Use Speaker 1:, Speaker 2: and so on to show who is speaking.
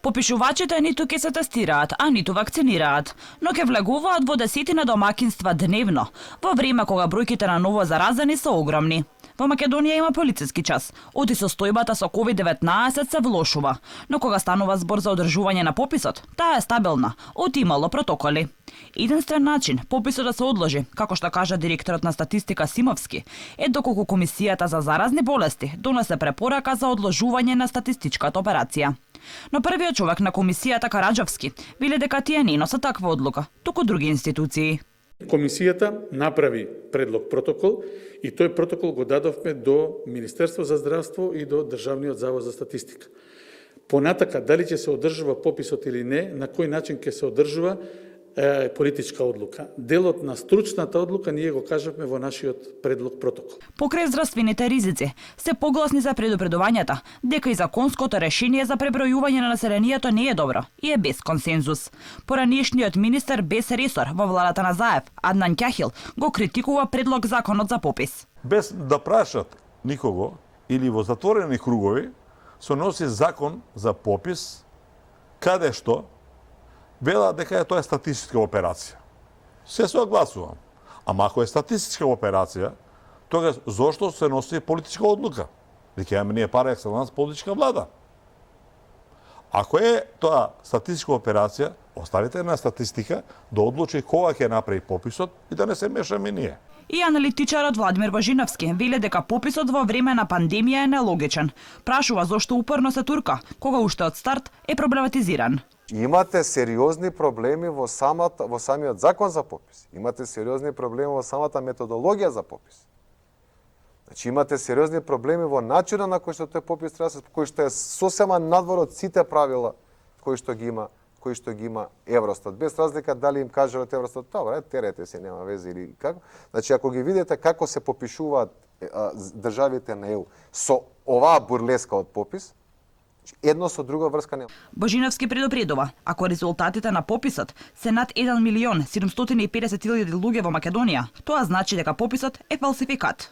Speaker 1: Попишувачите ниту ќе се тестираат, а ниту вакцинираат, но ќе влегуваат во десетина домакинства дневно, во време кога бројките на ново заразени се огромни. Во Македонија има полициски час. Оти состојбата со COVID-19 се влошува, но кога станува збор за одржување на пописот, таа е стабилна, оти имало протоколи. Единствен начин пописот да се одложи, како што кажа директорот на статистика Симовски, е доколку Комисијата за заразни болести донесе препорака за одложување на статистичката операција. Но првиот човек на комисијата Караджовски вели дека тие не носат таква одлука, туку други институции.
Speaker 2: Комисијата направи предлог протокол и тој протокол го дадовме до Министерство за здравство и до Државниот завод за статистика. Понатака, дали ќе се одржува пописот или не, на кој начин ќе се одржува, е политичка одлука. Делот на стручната одлука ние го кажавме во нашиот предлог протокол.
Speaker 1: Покрај здравствените ризици, се погласни за предупредувањата дека и законското решение за пребројување на населението не е добро и е без консензус. Поранешниот министер без ресор во владата на Заев, Аднан Кјахил, го критикува предлог законот за попис.
Speaker 3: Без да прашат никого или во затворени кругови, се носи закон за попис, каде што вела дека тоа е статистичка операција. Се согласувам. Ама ако е статистичка операција, тогаш зошто се носи политичка одлука? Дека имаме ние пар екселанс политичка влада. Ако е тоа статистичка операција, оставите на статистика да одлучи кога ќе направи пописот и да не се мешаме ние.
Speaker 1: И аналитичарот Владимир Божиновски вели дека пописот во време на пандемија е нелогичен. Прашува зошто упорно се турка, кога уште од старт е проблематизиран.
Speaker 4: Имате сериозни проблеми во самиот закон за попис. Имате сериозни проблеми во самата методологија за попис. Значи имате сериозни проблеми во начинот на кој што тој попис треба да се, кој што е сосема надвор од сите правила кои што ги има Евростат. Без разлика дали им кажат Евростат, добре, терете се, нема везе или како. Значи ако ги видите како се попишуваат државите на ЕУ со оваа бурлеска од попис, едно со друга врска нема.
Speaker 1: Божиновски предупредува, ако резултатите на пописот се над 1.750.000 луѓе во Македонија, тоа значи дека пописот е фалсификат.